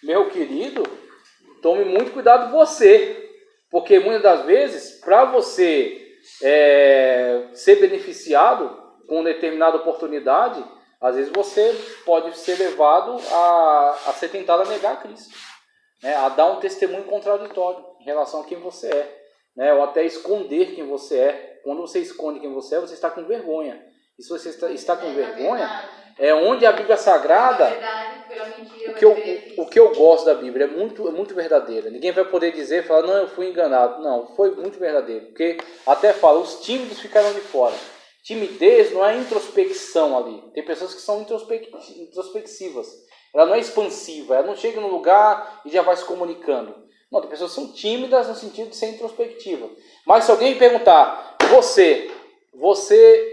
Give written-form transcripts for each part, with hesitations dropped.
meu querido, tome muito cuidado você, porque muitas das vezes, para você ser beneficiado com determinada oportunidade, às vezes você pode ser levado a ser tentado a negar Cristo, né? A dar um testemunho contraditório em relação a quem você é, né? Ou até esconder quem você é. Quando você esconde quem você é, você está com vergonha. E se você está com vergonha, é onde a Bíblia Sagrada, o que eu gosto da Bíblia, é muito verdadeira. Ninguém vai poder dizer, falar, não, eu fui enganado. Não, foi muito verdadeiro. Porque até fala, os tímidos ficaram de fora. Timidez não é introspecção ali. Tem pessoas que são introspectivas. Ela não é expansiva. Ela não chega no lugar e já vai se comunicando. Não, tem pessoas que são tímidas no sentido de ser introspectiva. Mas se alguém perguntar, você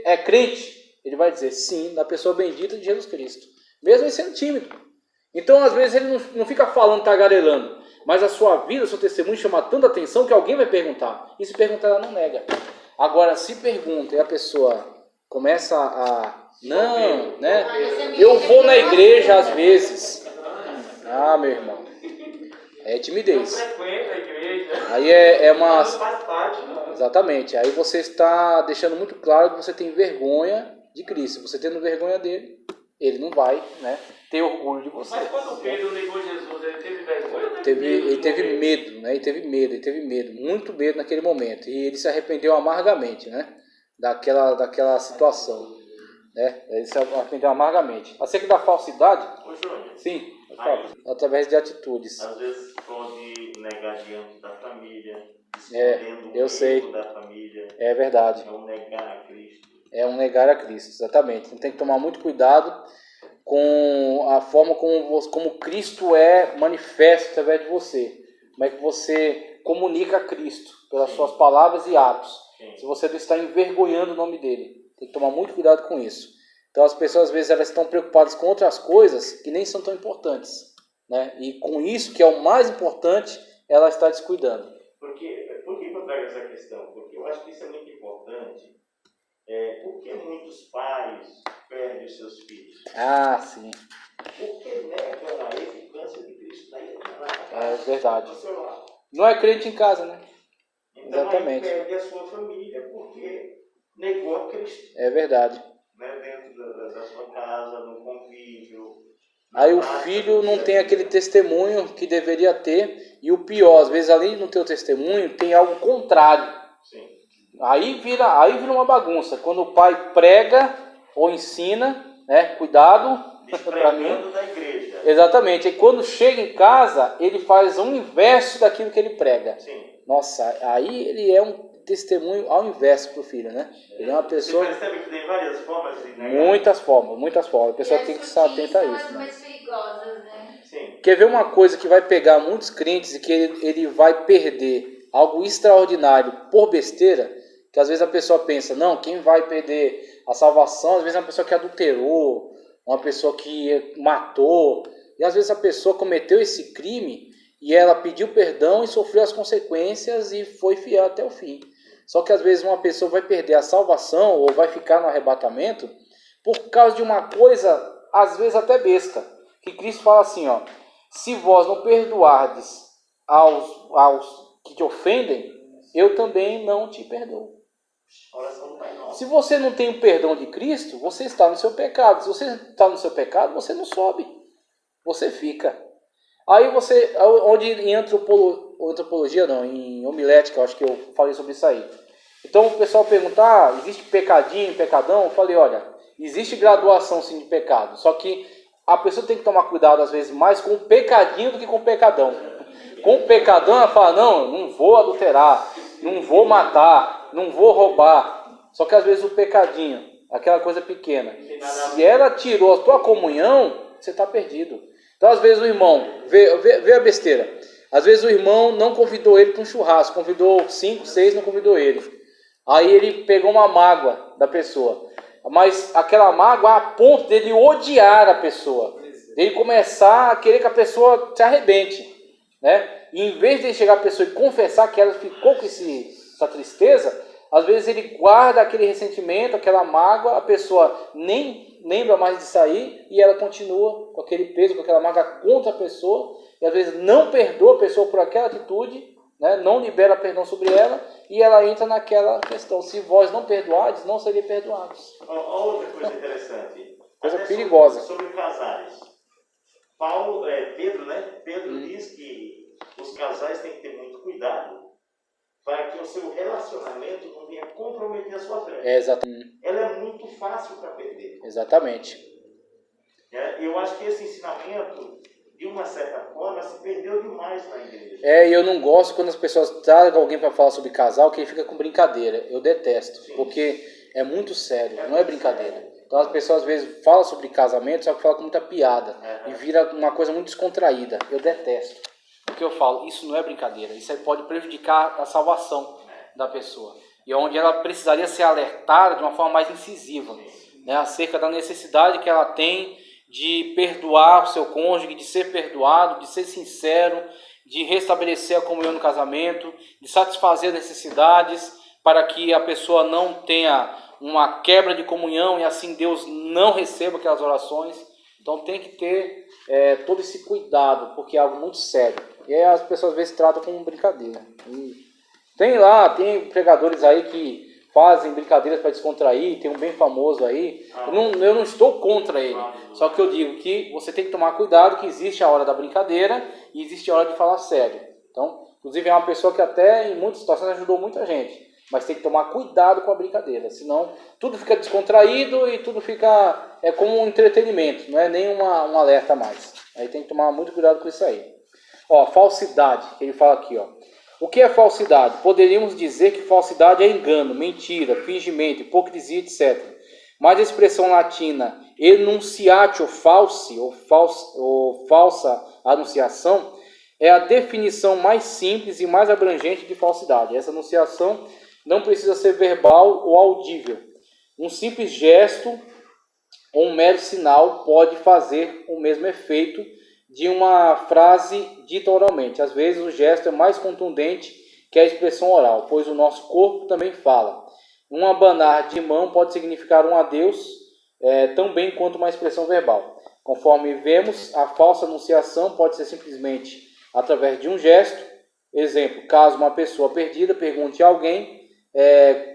é crente? Ele vai dizer, sim, na pessoa bendita de Jesus Cristo. Mesmo ele sendo tímido. Então, às vezes, ele não fica falando, tagarelando. Mas a sua vida, o seu testemunho chama tanta atenção que alguém vai perguntar. E se perguntar, ela não nega. Agora, se pergunta e a pessoa começa não, né? Eu vou na igreja às vezes. Ah, meu irmão. É timidez. Aí é uma... Exatamente. Aí você está deixando muito claro que você tem vergonha de Cristo. Você tendo vergonha dele, ele não vai, né, ter orgulho de você. Mas quando Pedro negou Jesus, ele teve vergonha? Ele teve medo, né? Ele teve medo, muito medo naquele momento. E ele se arrependeu amargamente, né? Daquela situação, né? Ele se arrependeu amargamente. Acerca da falsidade? Ô, Júnior. Sim, através de atitudes. Às vezes pode negar diante da família, escondendo o erro da família. É verdade. É um negar a Cristo. É um negar a Cristo, exatamente. Então tem que tomar muito cuidado com a forma como Cristo é manifesto através de você. Como é que você comunica a Cristo pelas suas palavras e atos. Sim. Se você não está envergonhando o nome dele. Tem que tomar muito cuidado com isso. Então as pessoas às vezes elas estão preocupadas com outras coisas que nem são tão importantes, né? E com isso que é o mais importante, ela está descuidando. Por que eu trago essa questão? Porque eu acho que isso é muito importante. Por que muitos pais perdem os seus filhos? Ah, sim. Porque negam a eficácia de Cristo na casa. É verdade. Não é crente em casa, né? Então, exatamente. Aí perde a sua família porque negou a Cristo. É verdade. Né? Dentro da sua casa, no convívio. Aí o filho não tem aquele testemunho que deveria ter. E o pior, às vezes, além de não ter o testemunho, tem algo contrário. Sim. Aí vira uma bagunça. Quando o pai prega ou ensina, né? Cuidado para mim. Da igreja. Exatamente. E quando chega em casa, ele faz o inverso daquilo que ele prega. Sim. Nossa, aí ele é um testemunho ao inverso para o filho, né? Ele é uma pessoa... Você percebe que tem várias formas de negar? Muitas formas. A pessoa tem que estar atenta a isso. São as mais perigosas, né? Sim. Quer ver uma coisa que vai pegar muitos crentes e que ele vai perder algo extraordinário por besteira? Que às vezes a pessoa pensa, não, quem vai perder a salvação? Às vezes é uma pessoa que adulterou, uma pessoa que matou. E às vezes a pessoa cometeu esse crime e ela pediu perdão e sofreu as consequências e foi fiel até o fim. Só que às vezes uma pessoa vai perder a salvação ou vai ficar no arrebatamento por causa de uma coisa, às vezes até besta. Que Cristo fala assim, ó, se vós não perdoardes aos que te ofendem, eu também não te perdoo. Se você não tem o perdão de Cristo, você está no seu pecado. Se você está no seu pecado, você não sobe. Você fica. Aí onde em antropologia não, em homilética, eu acho que eu falei sobre isso aí. Então o pessoal pergunta, existe pecadinho, pecadão? Eu falei, olha, existe graduação sim de pecado, só que a pessoa tem que tomar cuidado às vezes mais com o pecadinho do que com o pecadão. Com o pecadão ela fala, não vou adulterar, não vou matar, não vou roubar. Só que às vezes o pecadinho, aquela coisa pequena, se ela tirou a tua comunhão, você está perdido. Então às vezes o irmão, vê a besteira, às vezes o irmão não convidou ele para um churrasco, convidou 5, 6, não convidou ele. Aí ele pegou uma mágoa da pessoa, mas aquela mágoa a ponto dele odiar a pessoa, dele começar a querer que a pessoa se arrebente, né? E em vez de chegar a pessoa e confessar que ela ficou com essa tristeza, às vezes ele guarda aquele ressentimento, aquela mágoa, a pessoa nem lembra mais de sair e ela continua com aquele peso, com aquela mágoa contra a pessoa e às vezes não perdoa a pessoa por aquela atitude, né? Não libera perdão sobre ela, e ela entra naquela questão: se vós não perdoardes, não sereis perdoados. Outra coisa interessante. Coisa Até perigosa. Sobre casais. Pedro, né? Pedro diz que os casais têm que ter muito cuidado para que o seu relacionamento não venha comprometer a sua fé. Exatamente. Ela é muito fácil para perder. Exatamente. Eu acho que esse ensinamento, de uma certa forma, se perdeu demais na igreja. E eu não gosto quando as pessoas trazem alguém para falar sobre casal que ele fica com brincadeira. Eu detesto, sim, porque é muito sério, não é brincadeira. Então as pessoas às vezes falam sobre casamento, só que falam com muita piada, e vira uma coisa muito descontraída. Eu detesto, porque eu falo, isso não é brincadeira, isso aí pode prejudicar a salvação da pessoa. E onde ela precisaria ser alertada de uma forma mais incisiva, né, acerca da necessidade que ela tem de perdoar o seu cônjuge, de ser perdoado, de ser sincero, de restabelecer a comunhão no casamento, de satisfazer as necessidades, para que a pessoa não tenha uma quebra de comunhão e assim Deus não receba aquelas orações. Então tem que ter todo esse cuidado, porque é algo muito sério. E aí as pessoas às vezes tratam como brincadeira. E tem pregadores aí que fazem brincadeiras para descontrair, tem um bem famoso aí. Eu não estou contra ele, só que eu digo que você tem que tomar cuidado, que existe a hora da brincadeira e existe a hora de falar sério. Então, inclusive é uma pessoa que até em muitas situações ajudou muita gente, mas tem que tomar cuidado com a brincadeira, senão tudo fica descontraído e tudo fica como um entretenimento, não é nem um alerta a mais. Aí tem que tomar muito cuidado com isso aí. Falsidade, que ele fala aqui, O que é falsidade? Poderíamos dizer que falsidade é engano, mentira, fingimento, hipocrisia, etc. Mas a expressão latina enunciatio falsi, ou falsa anunciação, é a definição mais simples e mais abrangente de falsidade. Essa anunciação não precisa ser verbal ou audível. Um simples gesto ou um mero sinal pode fazer o mesmo efeito de uma frase dita oralmente. Às vezes o gesto é mais contundente que a expressão oral, pois o nosso corpo também fala. Um abanar de mão pode significar um adeus tão bem quanto uma expressão verbal. Conforme vemos, a falsa anunciação pode ser simplesmente através de um gesto. Exemplo, caso uma pessoa perdida pergunte a alguém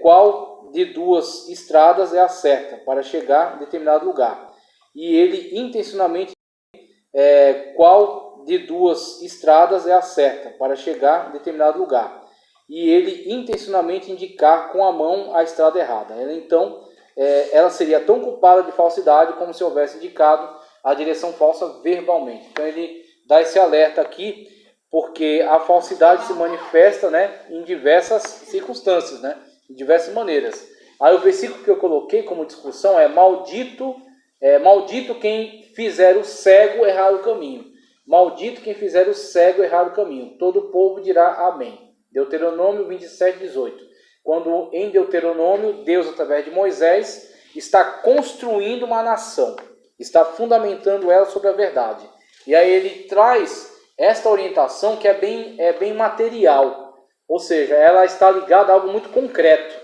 qual de duas estradas é a certa para chegar a determinado lugar, e ele intencionalmente qual de duas estradas é a certa para chegar a determinado lugar, e ele intencionalmente indicar com a mão a estrada errada. Ela seria tão culpada de falsidade como se houvesse indicado a direção falsa verbalmente. Então ele dá esse alerta aqui, porque a falsidade se manifesta, né, em diversas circunstâncias, né, de diversas maneiras. Aí o versículo que eu coloquei como discussão é maldito quem fizer o cego errar o caminho. Maldito quem fizer o cego errar o caminho. Todo o povo dirá amém. Deuteronômio 27, 18. Quando em Deuteronômio, Deus, através de Moisés, está construindo uma nação, está fundamentando ela sobre a verdade. E aí ele traz esta orientação que é bem material, ou seja, ela está ligada a algo muito concreto.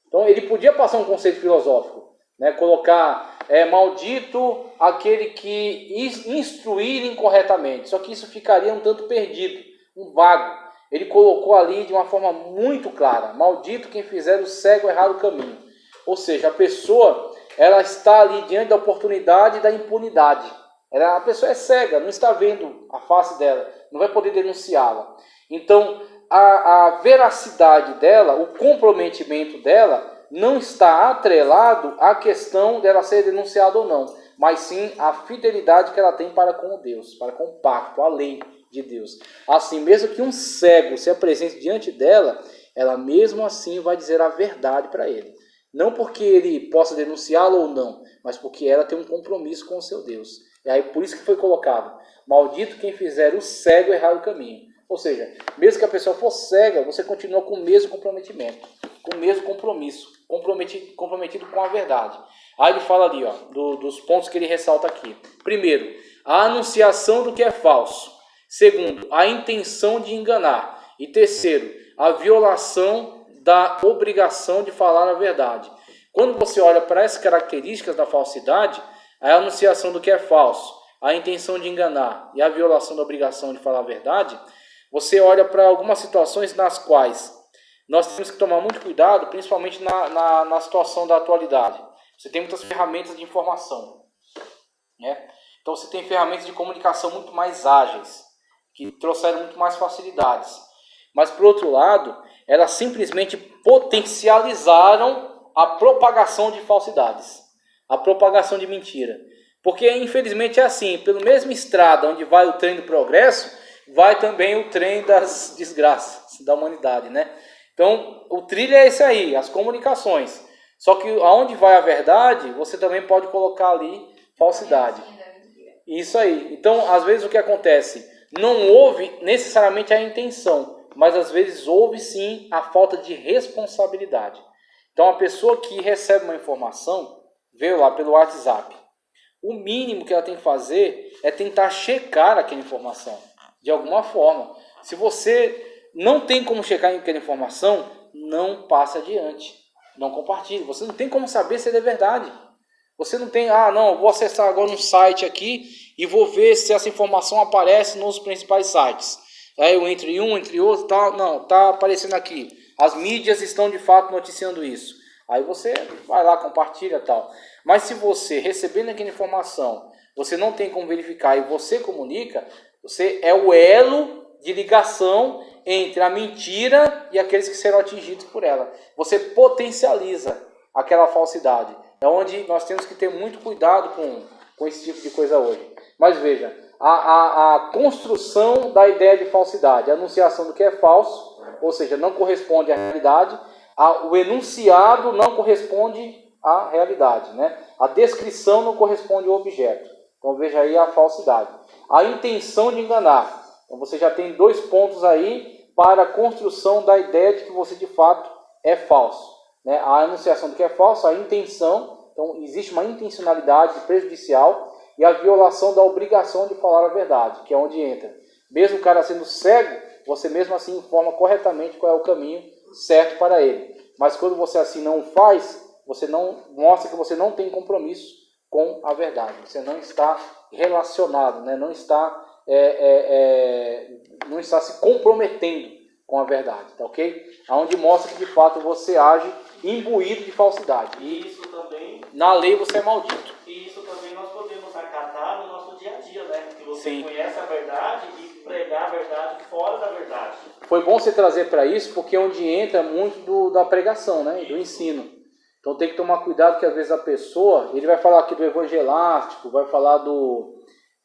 Então ele podia passar um conceito filosófico, né? Colocar maldito aquele que instruir incorretamente, só que isso ficaria um tanto perdido, um vago. Ele colocou ali de uma forma muito clara: maldito quem fizer o cego errar o caminho. Ou seja, a pessoa ela está ali diante da oportunidade da impunidade. A pessoa é cega, não está vendo a face dela, não vai poder denunciá-la. Então, a veracidade dela, o comprometimento dela, não está atrelado à questão dela ser denunciada ou não, mas sim a fidelidade que ela tem para com Deus, para com o pacto, a lei de Deus. Assim, mesmo que um cego se apresente diante dela, ela mesmo assim vai dizer a verdade para ele. Não porque ele possa denunciá-lo ou não, mas porque ela tem um compromisso com o seu Deus. E aí por isso que foi colocado: maldito quem fizer o cego errar o caminho. Ou seja, mesmo que a pessoa for cega, você continua com o mesmo comprometimento, com o mesmo compromisso, comprometido com a verdade. Aí ele fala ali, dos pontos que ele ressalta aqui. Primeiro, a anunciação do que é falso. Segundo, a intenção de enganar. E terceiro, a violação da obrigação de falar a verdade. Quando você olha para essas características da falsidade, a anunciação do que é falso, a intenção de enganar e a violação da obrigação de falar a verdade, você olha para algumas situações nas quais nós temos que tomar muito cuidado, principalmente na situação da atualidade. Você tem muitas ferramentas de informação, né? Então você tem ferramentas de comunicação muito mais ágeis, que trouxeram muito mais facilidades. Mas, por outro lado, elas simplesmente potencializaram a propagação de falsidades, a propagação de mentira. Porque, infelizmente, é assim, pelo mesmo estrada onde vai o trem do progresso, vai também o trem das desgraças da humanidade, né? Então, o trilho é esse aí, as comunicações. Só que aonde vai a verdade, você também pode colocar ali falsidade. Isso aí. Então, às vezes o que acontece? Não houve necessariamente a intenção, mas às vezes houve sim a falta de responsabilidade. Então, a pessoa que recebe uma informação, veio lá pelo WhatsApp, o mínimo que ela tem que fazer é tentar checar aquela informação, de alguma forma. Se você não tem como checar aquela informação, não passe adiante, não compartilhe. Você não tem como saber se é verdade. Você não tem, não, vou acessar agora um site aqui e vou ver se essa informação aparece nos principais sites. Aí eu entre um, entre outro, tal, não, tá aparecendo aqui. As mídias estão de fato noticiando isso. Aí você vai lá, compartilha tal. Mas se você, recebendo aquela informação, você não tem como verificar e você comunica, você é o elo de ligação entre a mentira e aqueles que serão atingidos por ela. Você potencializa aquela falsidade. É onde nós temos que ter muito cuidado com esse tipo de coisa hoje. Mas veja, a construção da ideia de falsidade, a anunciação do que é falso, ou seja, não corresponde à realidade, o enunciado não corresponde à realidade, né? A descrição não corresponde ao objeto. Então veja aí a falsidade. A intenção de enganar. Então você já tem 2 pontos aí para a construção da ideia de que você de fato é falso. Né? A anunciação do que é falso, a intenção, então existe uma intencionalidade prejudicial e a violação da obrigação de falar a verdade, que é onde entra. Mesmo o cara sendo cego, você mesmo assim informa corretamente qual é o caminho certo para ele. Mas quando você assim não faz, você não mostra que você não tem compromisso com a verdade. Você não está relacionado, né? Não está se comprometendo com a verdade, tá ok? Onde mostra que de fato você age imbuído de falsidade. E isso também, na lei você é maldito. E isso também nós podemos acatar no nosso dia a dia, né? Que você Sim. conhece a verdade e pregar a verdade fora da verdade. Foi bom você trazer para isso, porque é onde entra muito da pregação, né? Do ensino. Então tem que tomar cuidado que às vezes a pessoa, ele vai falar aqui do evangelástico, vai falar do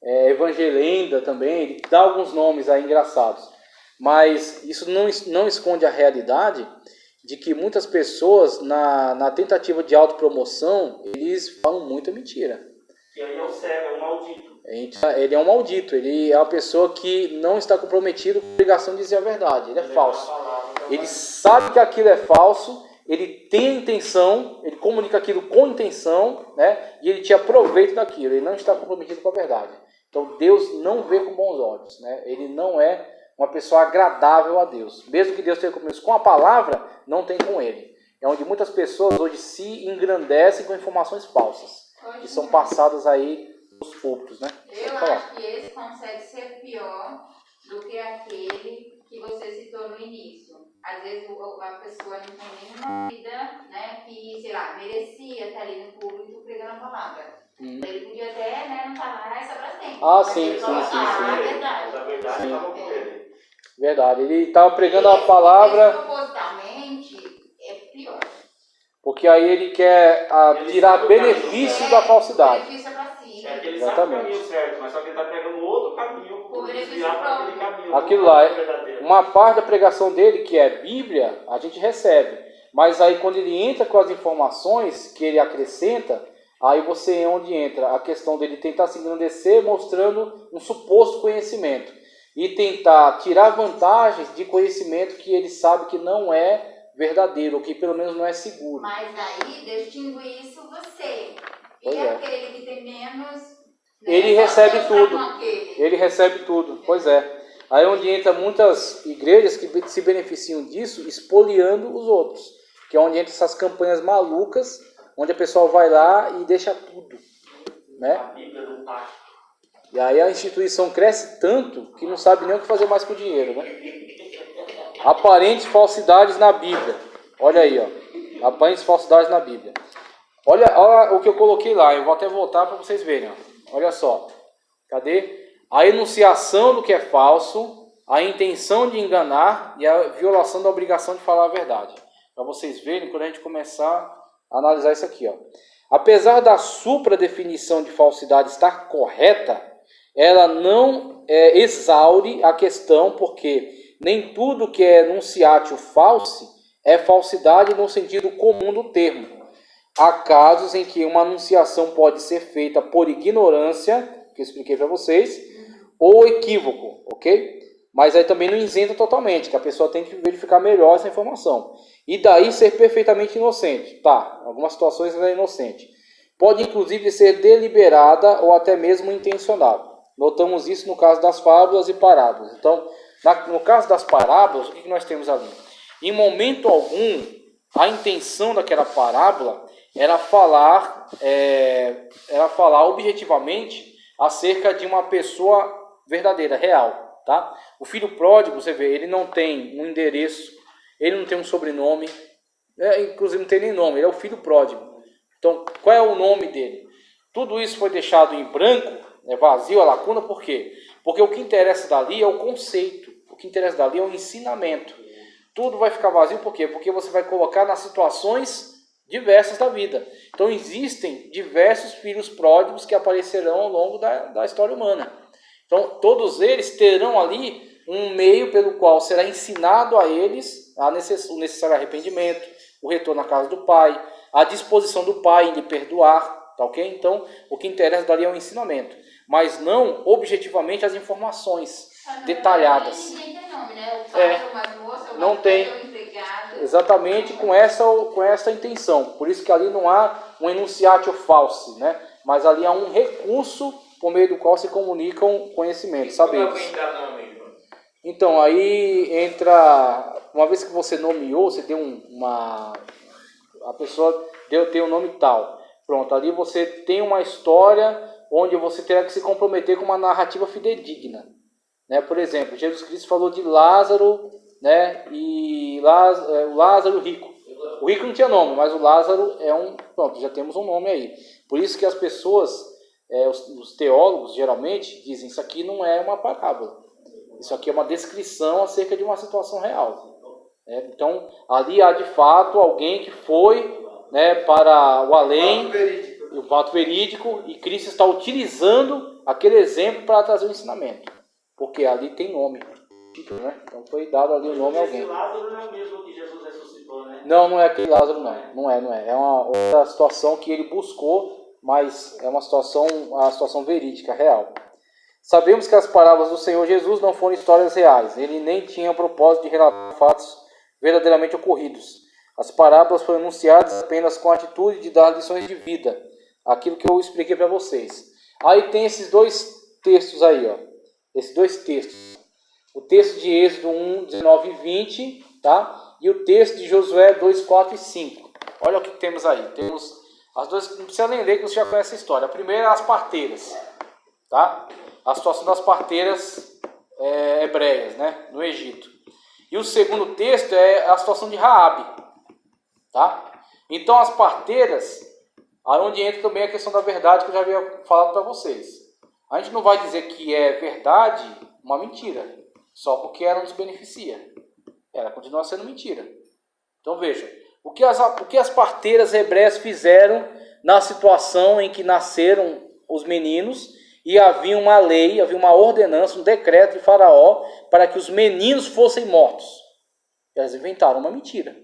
evangelenda também, ele dá alguns nomes aí engraçados. Mas isso não esconde a realidade de que muitas pessoas, na tentativa de autopromoção, eles falam muita mentira. E aí é o cego, é um maldito. Ele é um maldito, ele é uma pessoa que não está comprometido com a obrigação de dizer a verdade, ele é falso. Ele sabe que aquilo é falso, ele tem a intenção, ele comunica aquilo com intenção, né? E ele te aproveita daquilo, ele não está comprometido com a verdade. Então Deus não vê com bons olhos, né? Ele não é uma pessoa agradável a Deus. Mesmo que Deus tenha compromisso com a palavra, não tem com ele. É onde muitas pessoas hoje se engrandecem com informações falsas, que são passadas aí nos púlpitos, né? Eu acho que esse consegue ser pior do que aquele que você citou no início. Às vezes a pessoa não tem nenhuma vida, né, que, sei lá, merecia estar ali no público pregando a palavra. Ele podia até, né, não estar lá só para sempre. Sim. A verdade. Na verdade, Sim. estava com ele. Verdade, ele estava pregando a palavra. Propositalmente é pior. Porque aí ele quer tirar benefício da falsidade. Benefício é pra si. É que ele sabe o caminho certo, mas só que ele está pegando outro caminho para desviar para aquele caminho. Aquilo lá, uma parte da pregação dele, que é Bíblia, a gente recebe. Mas aí quando ele entra com as informações que ele acrescenta, aí você é onde entra a questão dele tentar se engrandecer mostrando um suposto conhecimento. E tentar tirar vantagens de conhecimento que ele sabe que não é verdadeiro, ou que pelo menos não é seguro. Mas aí distingue isso você. Pois E é. aquele que tem menos... Ele recebe tudo. Ele recebe tudo, pois é. Aí é onde entra muitas igrejas que se beneficiam disso, espoliando os outros. Que é onde entra essas campanhas malucas, onde a pessoa vai lá e deixa tudo. Né? A Bíblia do pacto. E aí a instituição cresce tanto que não sabe nem o que fazer mais com o dinheiro, né? Aparentes falsidades na Bíblia. Olha aí, ó. Aparentes falsidades na Bíblia. Olha o que eu coloquei lá. Eu vou até voltar para vocês verem. Ó. Olha só. Cadê? A enunciação do que é falso, a intenção de enganar e a violação da obrigação de falar a verdade. Para vocês verem quando a gente começar a analisar isso aqui, ó. Apesar da supradefinição de falsidade estar correta, ela não exaure a questão, porque nem tudo que é enunciatio falsi é falsidade no sentido comum do termo. Há casos em que uma anunciação pode ser feita por ignorância, que eu expliquei para vocês, ou equívoco, ok? Mas aí também não isenta totalmente, que a pessoa tem que verificar melhor essa informação. E daí ser perfeitamente inocente. Tá, em algumas situações ela é inocente. Pode inclusive ser deliberada ou até mesmo intencional. Notamos isso no caso das fábulas e parábolas. Então, no caso das parábolas, o que nós temos ali? Em momento algum, a intenção daquela parábola era falar objetivamente acerca de uma pessoa verdadeira, real, tá? O filho pródigo, você vê, ele não tem um endereço, ele não tem um sobrenome, inclusive não tem nem nome, ele é o filho pródigo. Então, qual é o nome dele? Tudo isso foi deixado em branco, vazio, a lacuna, por quê? Porque o que interessa dali é o conceito, o que interessa dali é o ensinamento. Tudo vai ficar vazio, por quê? Porque você vai colocar nas situações diversas da vida. Então existem diversos filhos pródigos que aparecerão ao longo da história humana. Então todos eles terão ali um meio pelo qual será ensinado a eles o necessário arrependimento, o retorno à casa do pai, a disposição do pai em lhe perdoar, tá ok? Então o que interessa dali é o ensinamento, mas não objetivamente as informações detalhadas. Ninguém tem nome, né? O pai, uma moça, não tem. Exatamente com essa intenção. Por isso que ali não há um enunciatio falsi, né? Mas ali há um recurso por meio do qual se comunicam conhecimentos, saberes. Então, aí entra... Uma vez que você nomeou, você deu a pessoa tem um nome tal. Pronto, ali você tem uma história onde você terá que se comprometer com uma narrativa fidedigna. Né? Por exemplo, Jesus Cristo falou de Lázaro, né? E o Lázaro rico. O rico não tinha nome, mas o Lázaro pronto, já temos um nome aí. Por isso que as pessoas, os teólogos geralmente dizem, isso aqui não é uma parábola. Isso aqui é uma descrição acerca de uma situação real. Então, ali há de fato alguém que foi, né, para o além, o fato verídico, e Cristo está utilizando aquele exemplo para trazer o ensinamento. Porque ali tem nome. Né? Então foi dado ali o nome a alguém. Esse Lázaro não é o mesmo que Jesus ressuscitou, né? Não é aquele Lázaro, não. Não é. É uma outra situação que ele buscou, mas é uma situação verídica, real. Sabemos que as parábolas do Senhor Jesus não foram histórias reais. Ele nem tinha o propósito de relatar fatos verdadeiramente ocorridos. As parábolas foram anunciadas apenas com a atitude de dar lições de vida. Aquilo que eu expliquei para vocês. Aí tem esses dois textos aí, ó. Esses dois textos. O texto de Êxodo 1, 19 e 20, tá? E o texto de Josué 2, 4 e 5. Olha o que temos aí. Temos as duas, não precisa nem ler que você já conhece a história. A primeira é as parteiras, tá? A situação das parteiras hebreias, né? No Egito. E o segundo texto é a situação de Raabe, tá? Então as parteiras, onde entra também a questão da verdade que eu já havia falado para vocês. A gente não vai dizer que é verdade uma mentira, só porque ela nos beneficia. Ela continua sendo mentira. Então veja, o que as parteiras hebreias fizeram na situação em que nasceram os meninos e havia uma lei, havia uma ordenança, um decreto de Faraó para que os meninos fossem mortos. Elas inventaram uma mentira.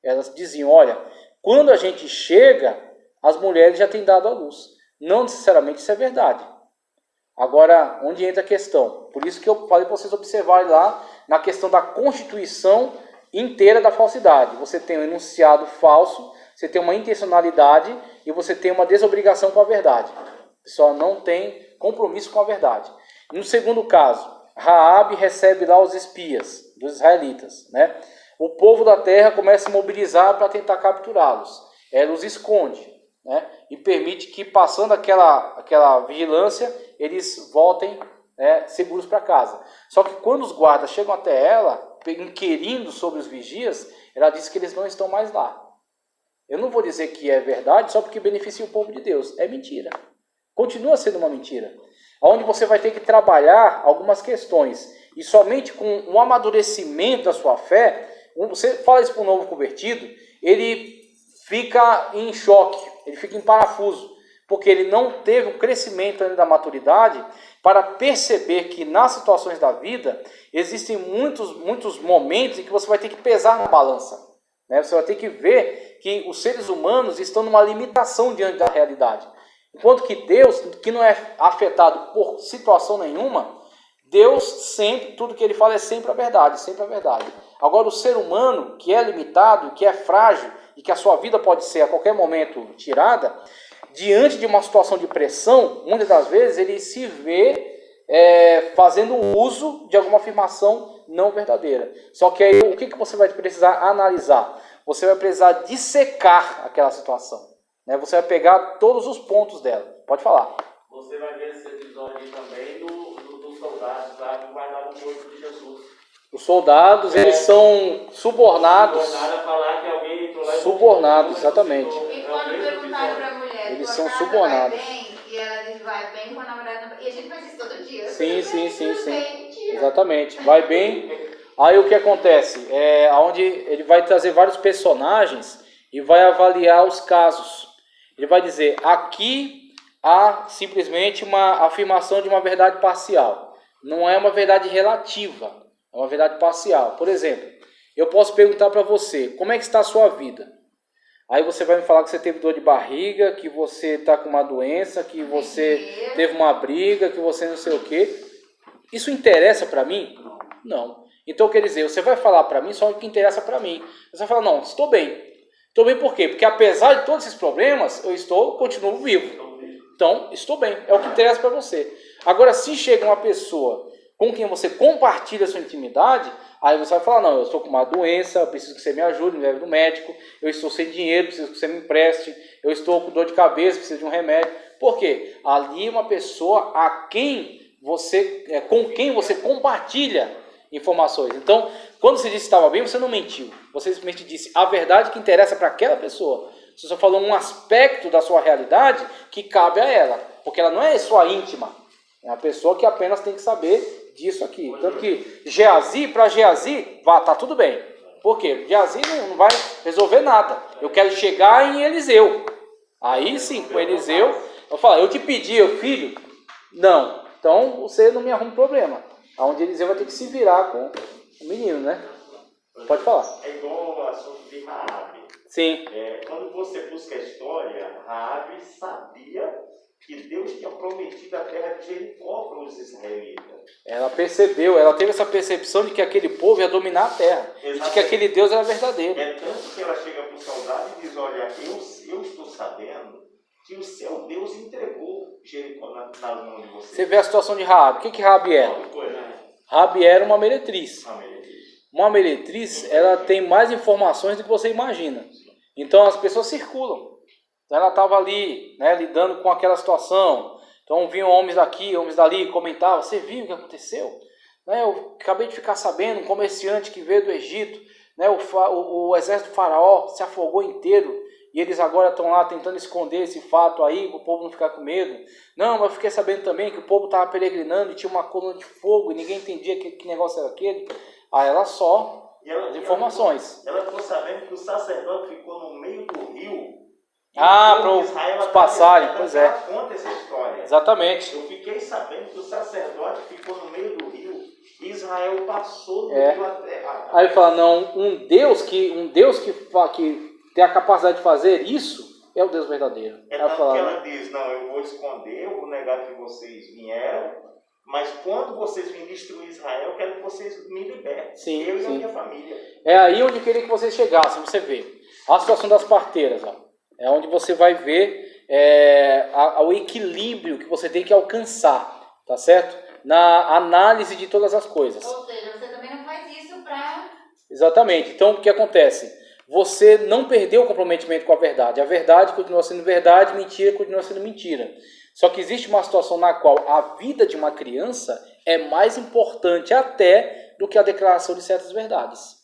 Elas diziam, olha, quando a gente chega, as mulheres já têm dado à luz. Não necessariamente isso é verdade. Agora, onde entra a questão? Por isso que eu falei para vocês observarem lá na questão da constituição inteira da falsidade. Você tem um enunciado falso, você tem uma intencionalidade e você tem uma desobrigação com a verdade. A pessoa não tem compromisso com a verdade. No segundo caso, Raabe recebe lá os espias dos israelitas, né? O povo da terra começa a se mobilizar para tentar capturá-los. Ela os esconde. né, e permite que, passando aquela vigilância, eles voltem, né, seguros para casa. Só que quando os guardas chegam até ela, inquirindo sobre os vigias, ela diz que eles não estão mais lá. Eu não vou dizer que é verdade só porque beneficia o povo de Deus. É mentira. Continua sendo uma mentira. Onde você vai ter que trabalhar algumas questões. E somente com um amadurecimento da sua fé, você fala isso para um novo convertido, ele fica em choque, ele fica em parafuso. Porque ele não teve um crescimento ainda da maturidade para perceber que nas situações da vida existem muitos momentos em que você vai ter que pesar na balança. Né? Você vai ter que ver que os seres humanos estão numa limitação diante da realidade. Enquanto que Deus, que não é afetado por situação nenhuma, Deus sempre, tudo que ele fala é sempre a verdade, sempre a verdade. Agora o ser humano, que é limitado, que é frágil e que a sua vida pode ser a qualquer momento tirada, diante de uma situação de pressão, muitas das vezes ele se vê fazendo uso de alguma afirmação não verdadeira. Só que aí o que você vai precisar analisar? Você vai precisar dissecar aquela situação. Né? Você vai pegar todos os pontos dela. Pode falar. Você vai ver esse episódio também dos soldados lá que guardaram o corpo de Jesus. Os soldados, eles são subornados. Subornados a falar que alguém entrou lá e subornados, exatamente. E quando perguntaram para a mulher, eles tua são casa subornados. vai bem? E ela diz, vai bem com a namorada. E a gente faz isso todo dia. Sim. Exatamente. Vai bem. Aí o que acontece? Onde ele vai trazer vários personagens e vai avaliar os casos. Ele vai dizer, aqui há simplesmente uma afirmação de uma verdade parcial. Não é uma verdade relativa, é uma verdade parcial. Por exemplo, eu posso perguntar para você, como é que está a sua vida? Aí você vai me falar que você teve dor de barriga, que você está com uma doença, que você teve uma briga, que você não sei o quê. Isso interessa para mim? Não. Então, quer dizer, você vai falar para mim só o que interessa para mim. Você vai falar, não, estou bem. Estou bem por quê? Porque apesar de todos esses problemas, continuo vivo. Então, estou bem. É o que interessa para você. Agora, se chega uma pessoa com quem você compartilha a sua intimidade, aí você vai falar, não, eu estou com uma doença, eu preciso que você me ajude, me leve no médico, eu estou sem dinheiro, preciso que você me empreste, eu estou com dor de cabeça, preciso de um remédio. Por quê? Ali é uma pessoa com quem você compartilha informações. Então, quando você disse que estava bem, você não mentiu. Você simplesmente disse a verdade que interessa para aquela pessoa. Você só falou um aspecto da sua realidade que cabe a ela, porque ela não é sua íntima. É uma pessoa que apenas tem que saber disso aqui. Tanto que para Geazi, tá tudo bem. Por quê? Geazi não vai resolver nada. Eu quero chegar em Eliseu. Aí sim, com Eliseu, eu falo, eu te pedi, filho? Não. Então você não me arruma problema. Onde Eliseu vai ter que se virar com o menino, né? Pode falar. É igual o assunto de Raabe. Sim. Quando você busca a história, Raabe sabia que Deus tinha prometido a terra de Jericó para os israelitas. Ela percebeu, ela teve essa percepção de que aquele povo ia dominar a terra. E de que aquele Deus era verdadeiro. É tanto que ela chega para o soldado e diz, olha, eu estou sabendo que o seu Deus entregou Jericó nas mãos de vocês. Você vê a situação de Raabe. O que Raabe era? Raabe era uma meretriz. Uma meretriz, ela tem mais informações do que você imagina. Então as pessoas circulam. Então ela estava ali, né, lidando com aquela situação. Então vinham homens daqui, homens dali, comentavam, você viu o que aconteceu? Né, eu acabei de ficar sabendo, um comerciante que veio do Egito, né, o exército do faraó se afogou inteiro. E eles agora estão lá tentando esconder esse fato aí, para o povo não ficar com medo. Não, mas eu fiquei sabendo também que o povo estava peregrinando e tinha uma coluna de fogo e ninguém entendia que negócio era aquele. Aí ela só as informações. Ela ficou sabendo que o sacerdote ficou no meio do rio. Para os passarem, pois é. Ela conta essa história. Exatamente. Eu fiquei sabendo que o sacerdote ficou no meio do rio e Israel passou no rio até. Aí fala, não, um Deus que tem a capacidade de fazer isso é o Deus verdadeiro. É tanto que ela diz, não, eu vou esconder, eu vou negar que vocês vieram, mas quando vocês virem destruir Israel, eu quero que vocês me libertem. Sim, eu e a minha família. É aí onde eu queria que vocês chegassem, você vê. A situação das parteiras, ó, é onde você vai ver o equilíbrio que você tem que alcançar, tá certo? Na análise de todas as coisas. Ou seja, você também não faz isso para... Exatamente. Então, o que acontece? você não perdeu o comprometimento com a verdade continua sendo verdade, mentira continua sendo mentira. Só que existe uma situação na qual a vida de uma criança é mais importante até do que a declaração de certas verdades.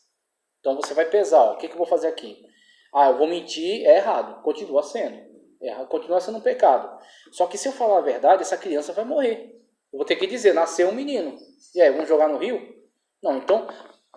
Então você vai pesar, ó, o que eu vou fazer aqui? Eu vou mentir, é errado, continua sendo. Continua sendo um pecado. Só que se eu falar a verdade, essa criança vai morrer. Eu vou ter que dizer, nasceu um menino. E aí, vamos jogar no rio? Não, então,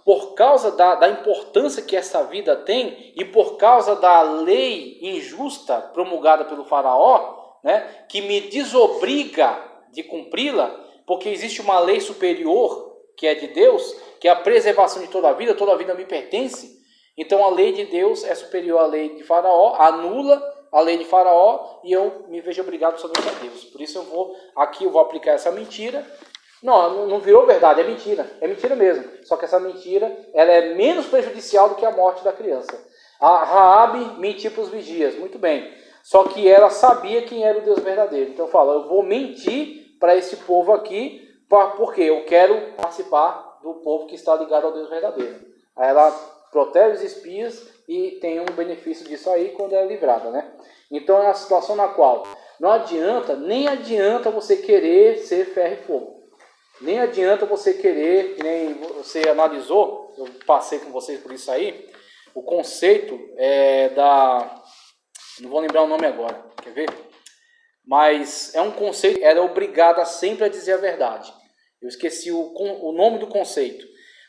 por causa da importância que essa vida tem e por causa da lei injusta promulgada pelo faraó, né, que me desobriga de cumpri-la, porque existe uma lei superior que é de Deus, que é a preservação de toda a vida me pertence. Então a lei de Deus é superior à lei de faraó, anula a lei de faraó e eu me vejo obrigado a obedecer a Deus. Por isso eu vou aplicar essa mentira. Não virou verdade, é mentira mesmo. Só que essa mentira ela é menos prejudicial do que a morte da criança. A Raabe mentiu para os vigias, muito bem. Só que ela sabia quem era o Deus verdadeiro. Então fala, eu vou mentir para esse povo aqui, porque eu quero participar do povo que está ligado ao Deus verdadeiro. Aí ela protege os espias e tem um benefício disso aí quando é livrada, né? Então é uma situação na qual nem adianta você querer ser ferro e fogo. Nem adianta você querer, que nem você analisou, eu passei com vocês por isso aí, o conceito não vou lembrar o nome agora, quer ver? Mas é um conceito, era obrigada sempre a dizer a verdade. Eu esqueci o nome do conceito.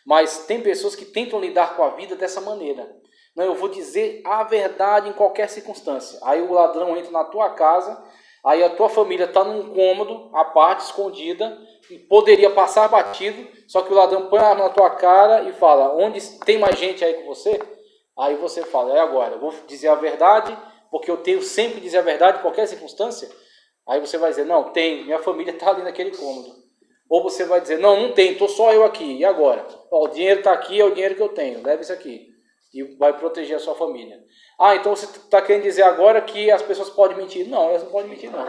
Mas tem pessoas que tentam lidar com a vida dessa maneira. Não, eu vou dizer a verdade em qualquer circunstância. Aí o ladrão entra na tua casa, aí a tua família está num cômodo, à parte, escondida, e poderia passar batido, só que o ladrão põe a arma na tua cara e fala, onde tem mais gente aí com você? Aí você fala, é agora, eu vou dizer a verdade, porque eu tenho sempre que dizer a verdade em qualquer circunstância. Aí você vai dizer, não, tem, minha família está ali naquele cômodo. Ou você vai dizer, não tem, estou só eu aqui, e agora? O dinheiro está aqui, é o dinheiro que eu tenho, leva isso aqui. E vai proteger a sua família. Então você está querendo dizer agora que as pessoas podem mentir? Não, elas não podem mentir não.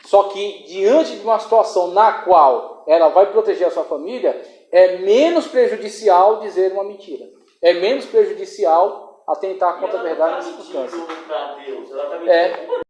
Só que diante de uma situação na qual ela vai proteger a sua família, é menos prejudicial dizer uma mentira. É menos prejudicial atentar contra a verdade nessa circunstância. Ela está mentindo para Deus, ela está mentindo